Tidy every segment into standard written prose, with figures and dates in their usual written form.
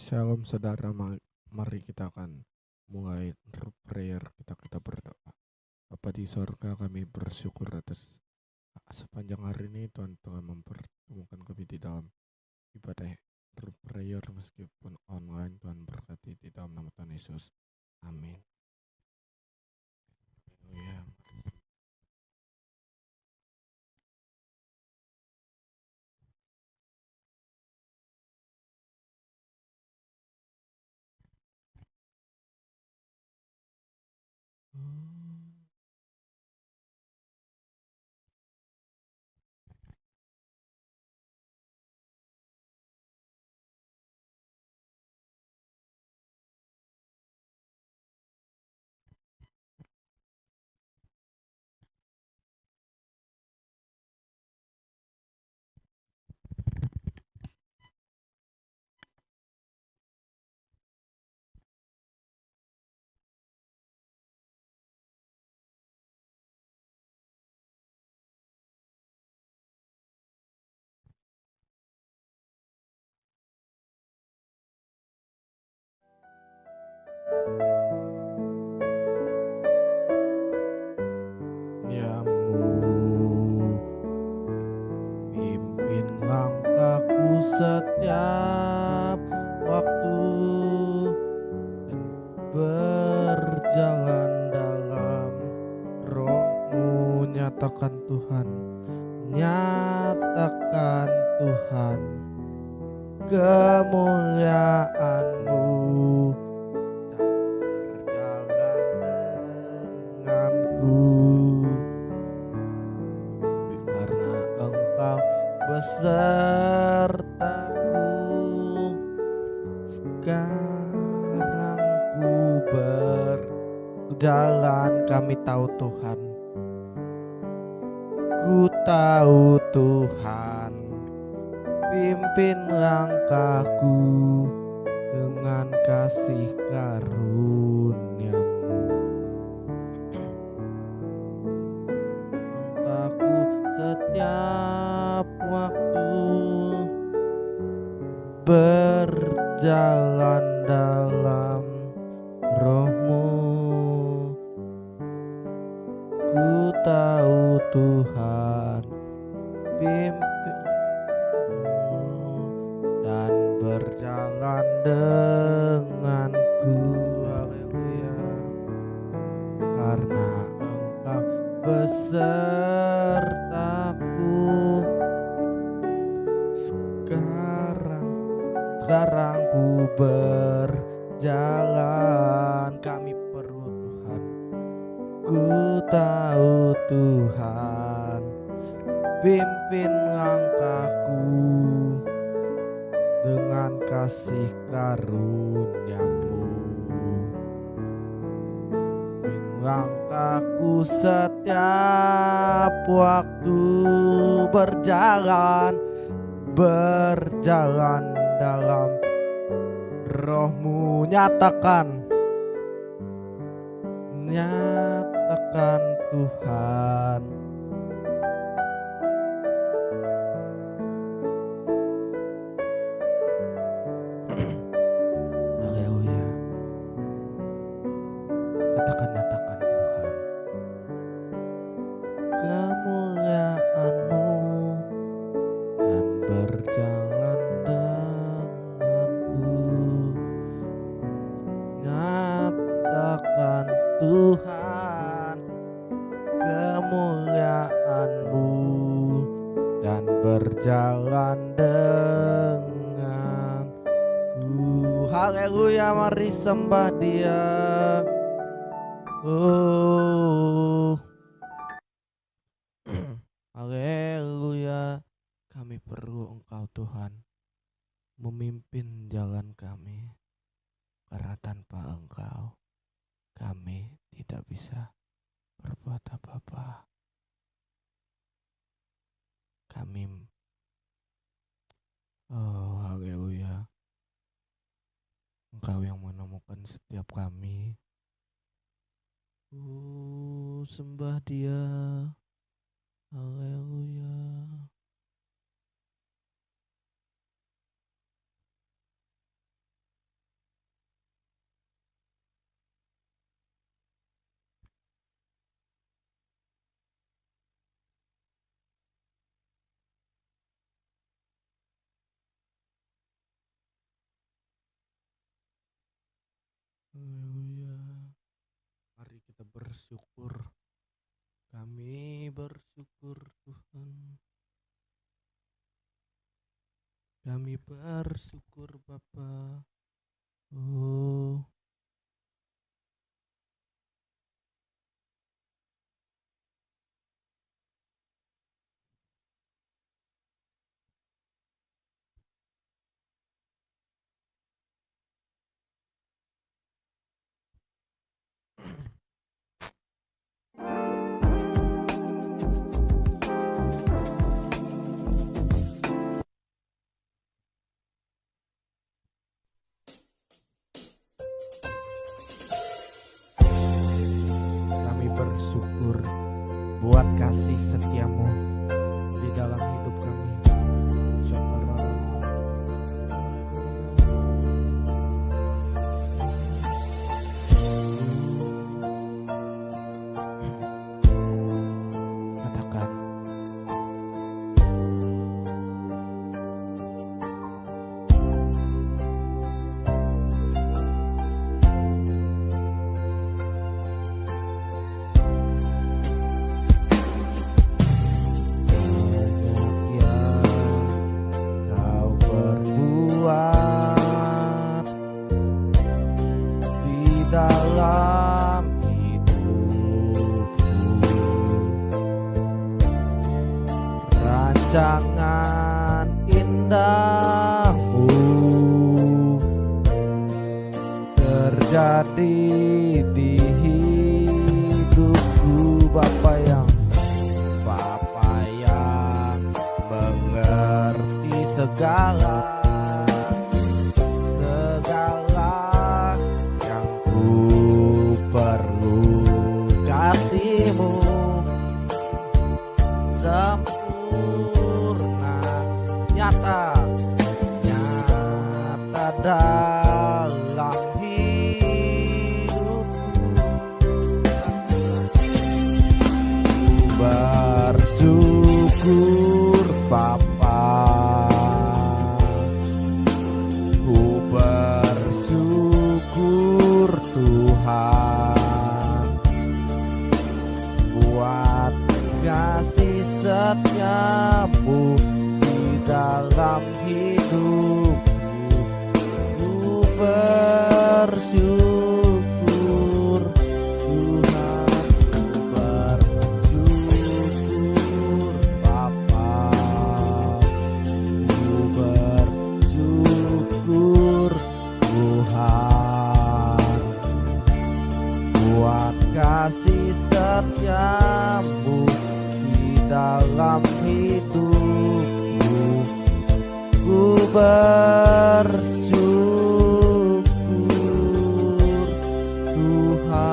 Shalom saudara, mari kita akan mulai prayer, kita berdoa. Bapa di sorga, kami bersyukur atas sepanjang hari ini Tuhan telah mempertemukan kami di dalam ibadah prayer meskipun online. Tuhan berkati di dalam nama Tuhan Yesus. Amin. Haleluya. Pimpin langkahku setiap waktu dan berjalan dalam Roh-Mu. Nyatakan Tuhan, nyatakan Tuhan kemuliaan-Mu dan berjalan denganku, karena Engkau besertaku. Sekarang ku berjalan, kami tahu Tuhan, ku tahu Tuhan, pimpin langkahku dengan kasih karunia-Mu. Langkahku setiap waktu berjalan dalam Roh-Mu. Ku tahu Tuhan, pimpin dan berjalan denganku. Haleluya. Karena Engkau besertaku. Sekarang ku berjalan, kami perlu Tuhan. Ku tahu Tuhan, pimpin langkahku dengan kasih karunia-Mu. Pimpin langkahku setiap waktu berjalan dalam Roh-Mu. Nyatakan Tuhan, haleluya. Katakan, nyatakan Tuhan kemuliaan-Mu dan berjalan denganku. Nyatakan Tuhan kemuliaan-Mu dan berjalan denganku. Haleluya, mari sembah Dia. Haleluya. Kami perlu Engkau Tuhan, memimpin jalan kami, karena tanpa Engkau kami tidak bisa berbuat apa-apa. Haleluya. Engkau yang menemukan setiap kami. Sembah Dia. Haleluya. Haleluya. Mari kita bersyukur. Kami bersyukur Tuhan. Kami bersyukur Bapa. Oh, kami bersyukur buat kasih setiamu di dalam hidup kami. Katakan, kau berbuat di dalam hidupku, rancangan indahmu terjadi di hidupku. Bapa yang mengerti segala yang ku perlu. Kasihmu sempurna, nyata dalam hidupku. Bersyukur Bapa, ku bersyukur Tuhan buat kasih setiamu di dalam hidupku. Ku bersyukur Tuhan, ku bersyukur Bapa, ku bersyukur Tuhan buat kasih setiamu di dalam hidupku. Ku bersyukur Tuhan.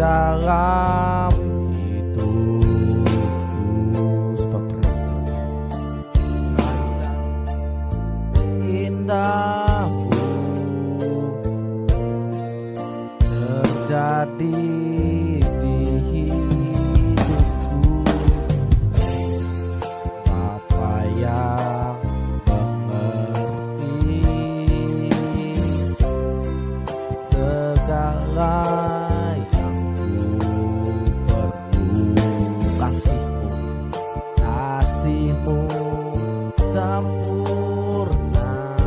Dalam hidupku, sebab rancang indahmu terjadi di hidupku. Bapa yang mengerti segala sempurna,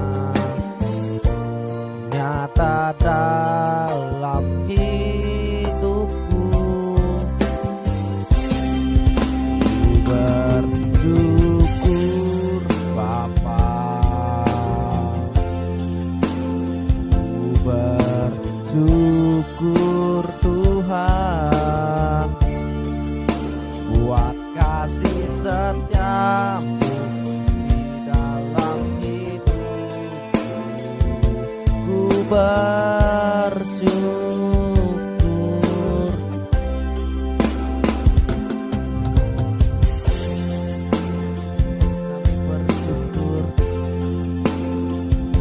nyata dalam hidupku. Ku bersyukur Bapa, ku bersyukur.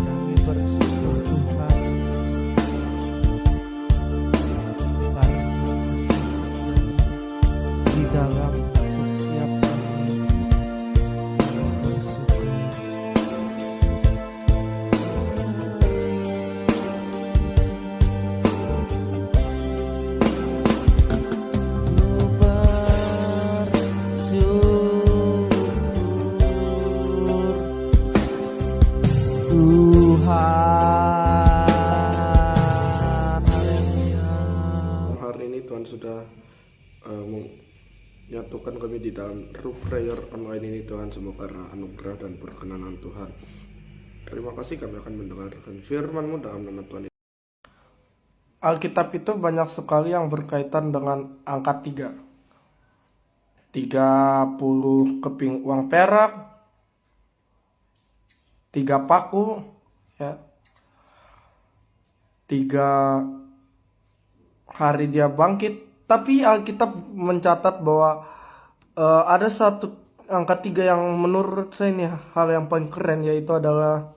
Kami bersyukur Tuhan, karena kasih setiamu di dalam setiap kami. Kami bersyukur. Tuhan, haleluya. Hari ini Tuhan sudah menyatukan kami di dalam Root Prayer online ini Tuhan, semua karena anugerah dan perkenanan Tuhan. Terima kasih, kami akan mendengarkan firman-Mu dalam nama Tuhan. Alkitab itu banyak sekali yang berkaitan dengan angka 3. 30 keping uang perak, 3 paku, ya. 3 hari dia bangkit. Tapi Alkitab mencatat bahwa ada satu angka 3 yang menurut saya ini hal yang paling keren, yaitu adalah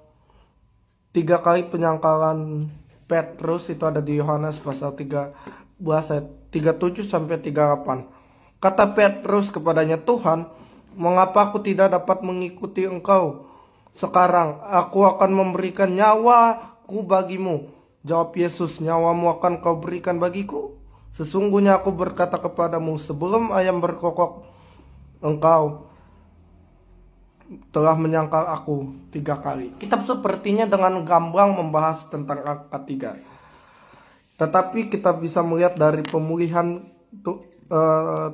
3 kali penyangkalan Petrus. Itu ada di Yohanes pasal 13 ayat 37 sampai 38. Kata Petrus kepadanya, Tuhan, mengapa aku tidak dapat mengikuti Engkau? Sekarang aku akan memberikan nyawaku bagimu. Jawab Yesus, nyawamu akan kau berikan bagiku? Sesungguhnya aku berkata kepadamu, sebelum ayam berkokok, engkau telah menyangkal aku 3 kali. Kitab sepertinya dengan gamblang membahas tentang angka 3. Tetapi kita bisa melihat dari pemulihan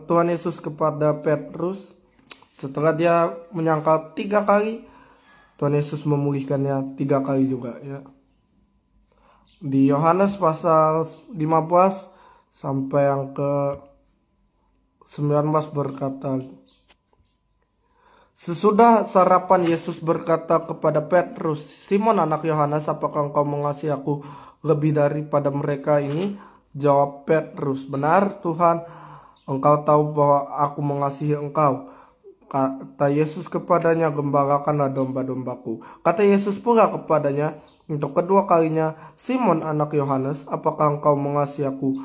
Tuhan Yesus kepada Petrus. Setelah dia menyangkal 3 kali, Tuhan Yesus memulihkannya 3 kali juga, ya. Di Yohanes pasal 15 sampai yang ke 19 berkata, sesudah sarapan Yesus berkata kepada Petrus, Simon anak Yohanes, apakah engkau mengasihi aku lebih daripada mereka ini? Jawab Petrus, benar Tuhan, engkau tahu bahwa aku mengasihi engkau. Kata Yesus kepadanya, gembalakanlah domba-dombaku. Kata Yesus pula kepadanya untuk kedua kalinya, Simon anak Yohanes, apakah engkau mengasihi aku?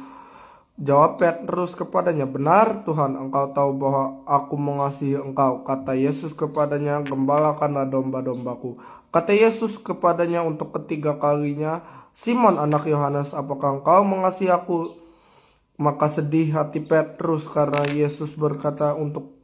Jawab Petrus kepadanya, benar Tuhan, engkau tahu bahwa aku mengasihi engkau. Kata Yesus kepadanya, gembalakanlah domba-dombaku. Kata Yesus kepadanya untuk ketiga kalinya, Simon anak Yohanes, apakah engkau mengasihi aku? Maka sedih hati Petrus karena Yesus berkata untuk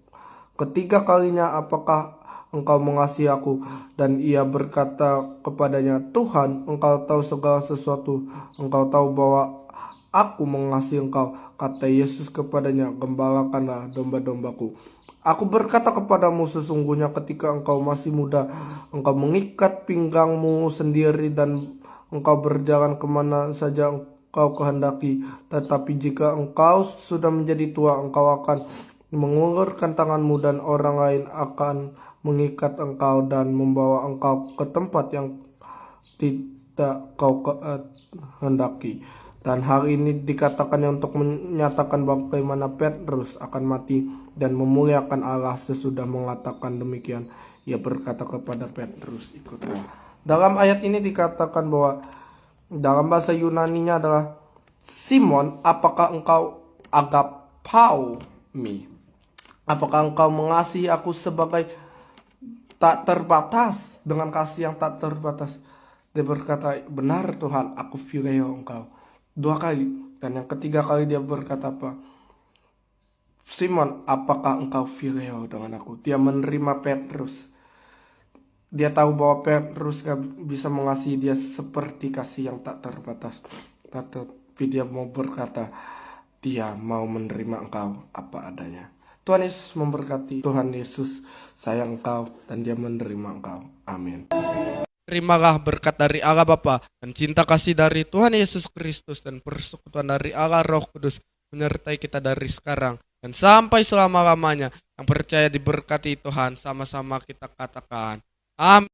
ketiga kalinya, apakah engkau mengasihi aku? Dan ia berkata kepadanya, Tuhan, engkau tahu segala sesuatu. Engkau tahu bahwa aku mengasihi engkau. Kata Yesus kepadanya, gembalakanlah domba-dombaku. Aku berkata kepadamu, sesungguhnya ketika engkau masih muda, engkau mengikat pinggangmu sendiri dan engkau berjalan kemana saja engkau kehendaki. Tetapi jika engkau sudah menjadi tua, engkau akan mengulurkan tanganmu dan orang lain akan mengikat engkau dan membawa engkau ke tempat yang tidak kau kehendaki. Dan hal ini dikatakannya untuk menyatakan bagaimana Petrus akan mati dan memuliakan Allah. Sesudah mengatakan demikian, ia berkata kepada Petrus, ikutlah. Dalam ayat ini dikatakan bahwa dalam bahasa Yunaninya adalah, Simon, apakah engkau agapau mi? Apakah engkau mengasihi aku sebagai tak terbatas, dengan kasih yang tak terbatas? Dia berkata, benar Tuhan, aku phileo engkau. 2 kali. Dan yang ketiga kali dia berkata apa? Simon, apakah engkau phileo dengan aku? Dia menerima Petrus. Dia tahu bahwa Petrus gak bisa mengasihi dia seperti kasih yang tak terbatas. Tapi dia mau berkata, dia mau menerima engkau apa adanya. Tuhan Yesus memberkati. Tuhan Yesus sayang engkau dan dia menerima engkau. Amin. Terimalah berkat dari Allah Bapa dan cinta kasih dari Tuhan Yesus Kristus dan persekutuan dari Allah Roh Kudus menyertai kita dari sekarang dan sampai selama-lamanya. Yang percaya diberkati Tuhan, sama-sama kita katakan amin.